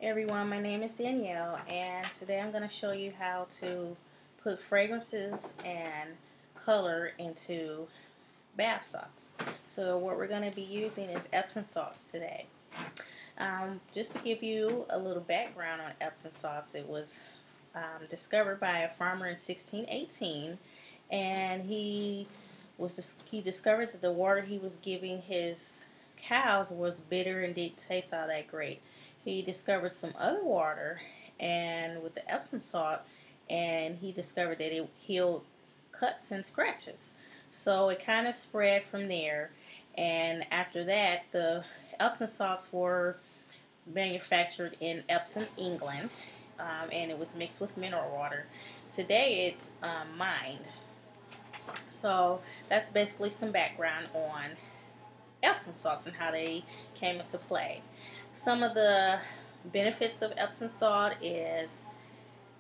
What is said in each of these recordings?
Everyone, my name is Danielle, and today I'm going to show you how to put fragrances and color into bath salts. So what we're going to be using is Epsom salts today. Just to give you a little background on Epsom salts, it was discovered by a farmer in 1618, and he discovered that the water he was giving his cows was bitter and didn't taste all that great. He discovered some other water and with the Epsom salt, and he discovered that it healed cuts and scratches. So it kind of spread from there, and after that the Epsom salts were manufactured in Epsom, England, and it was mixed with mineral water. Today it's mined. So that's basically some background on Epsom salts and how they came into play. Some of the benefits of Epsom salt is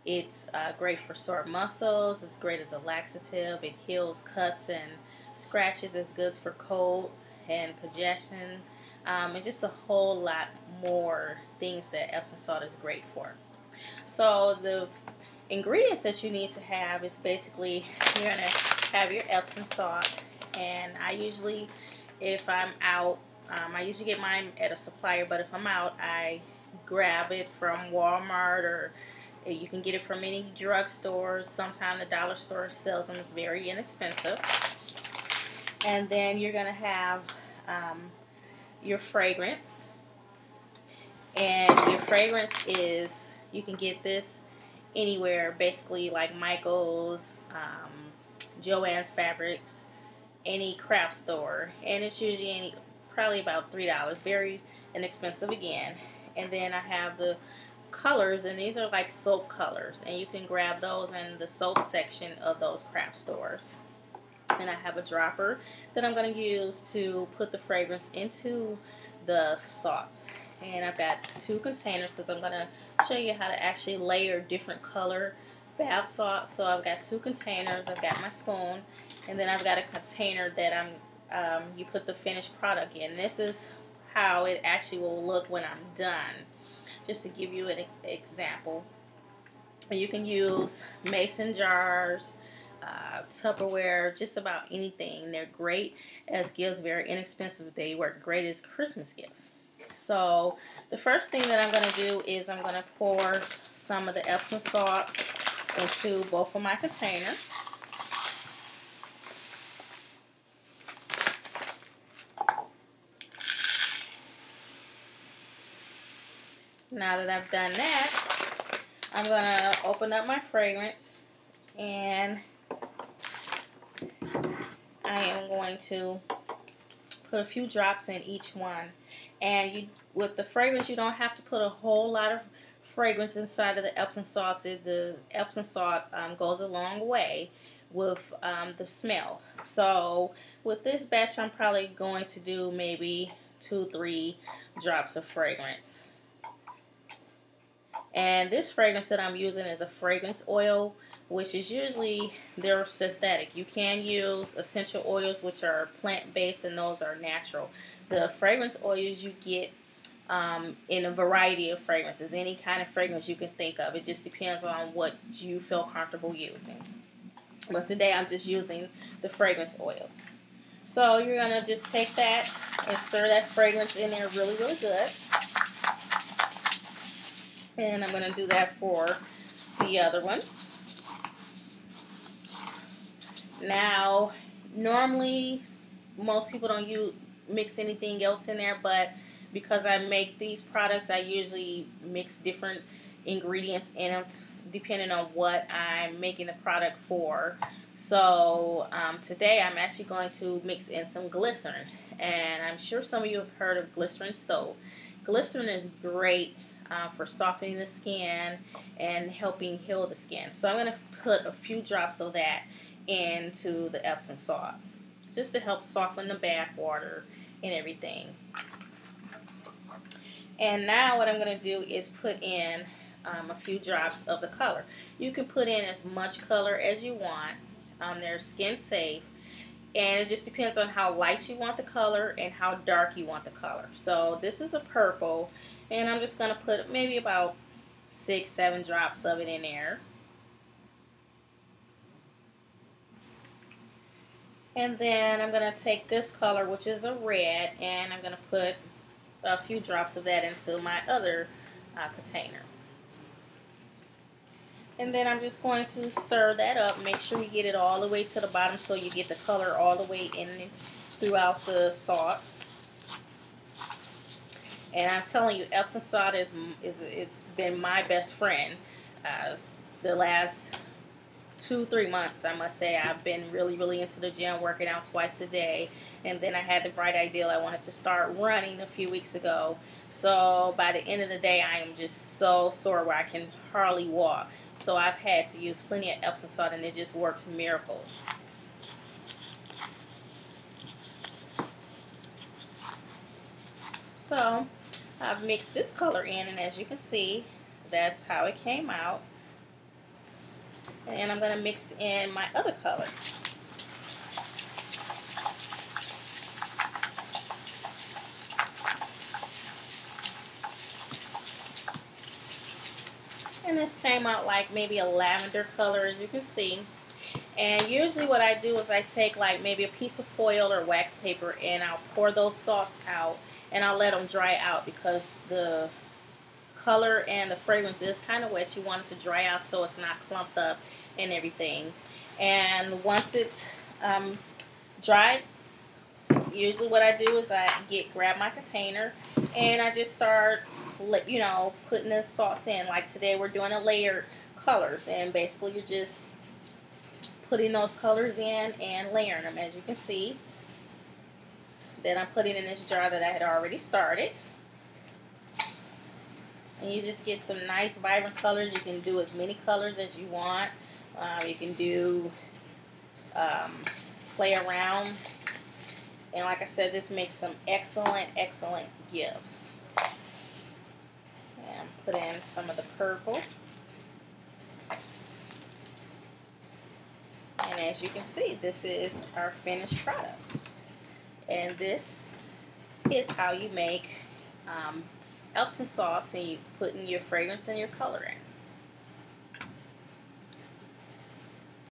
it's great for sore muscles, it's great as a laxative, it heals cuts and scratches, it's good for colds and congestion, and just a whole lot more things that Epsom salt is great for. So the ingredients that you need to have is basically you're going to have your Epsom salt, and I usually, if I'm out, I usually get mine at a supplier, but if I'm out, I grab it from Walmart, or you can get it from any drugstores. Sometimes the dollar store sells them. It's very inexpensive. And then you're going to have your fragrance. And your fragrance is, you can get this anywhere, basically like Michael's, Joann's Fabrics, any craft store. And it's usually probably about $3, very inexpensive again. And then I have the colors, and these are like soap colors, and you can grab those in the soap section of those craft stores. And I have a dropper that I'm going to use to put the fragrance into the salts. And I've got 2 containers because I'm going to show you how to actually layer different color bath salts. So I've got 2 containers, I've got my spoon, and then I've got a container that you put the finished product in. This is how it actually will look when I'm done. Just to give you an example, you can use mason jars, Tupperware, just about anything. They're great as gifts, very inexpensive. They work great as Christmas gifts. So the first thing that I'm going to do is I'm going to pour some of the Epsom salt into both of my containers. Now that I've done that, I'm going to open up my fragrance, and I am going to put a few drops in each one. And with the fragrance, you don't have to put a whole lot of fragrance inside of the Epsom salts. The Epsom salt goes a long way with the smell. So with this batch, I'm probably going to do maybe 2-3 drops of fragrance. And this fragrance that I'm using is a fragrance oil, which is usually, they're synthetic. You can use essential oils, which are plant-based, and those are natural. The fragrance oils you get in a variety of fragrances, any kind of fragrance you can think of. It just depends on what you feel comfortable using. But today I'm just using the fragrance oils. So you're going to just take that and stir that fragrance in there really, really good. And I'm going to do that for the other one. Now, normally most people don't mix anything else in there, but because I make these products, I usually mix different ingredients in them depending on what I'm making the product for. So today I'm actually going to mix in some glycerin, and I'm sure some of you have heard of glycerin soap. Glycerin is great for softening the skin and helping heal the skin. So I'm going to put a few drops of that into the Epsom salt, just to help soften the bath water and everything. And now what I'm going to do is put in a few drops of the color. You can put in as much color as you want. They're skin safe, And it just depends on how light you want the color and how dark you want the color. So this is a purple, and I'm just going to put maybe about 6-7 drops of it in there. And then I'm going to take this color, which is a red, and I'm going to put a few drops of that into my other container. And then I'm just going to stir that up. Make sure you get it all the way to the bottom so you get the color all the way in throughout the sauce. And I'm telling you, Epsom salt it's been my best friend the last 2-3 months. I must say I've been really into the gym, working out twice a day, and then I had the bright idea I wanted to start running a few weeks ago. So by the end of the day, I am just so sore where I can hardly walk. So I've had to use plenty of Epsom salt, and it just works miracles. So I've mixed this color in, and as you can see, that's how it came out. And I'm going to mix in my other color. And this came out like maybe a lavender color, as you can see. And usually what I do is I take like maybe a piece of foil or wax paper, and I'll pour those salts out, and I'll let them dry out because the color and the fragrance is kind of wet. You want it to dry out so it's not clumped up and everything. And once it's dried, usually what I do is I grab my container, and I just start putting the salts in. Like today we're doing a layered colors, and basically you're just putting those colors in and layering them, as you can see. Then I'm putting in this jar that I had already started. And you just get some nice vibrant colors. You can do as many colors as you want. You can do play around. And like I said, this makes some excellent gifts. And put in some of the purple. And as you can see, this is our finished product. And this is how you make Epsom salts, and you put in your fragrance and your color in.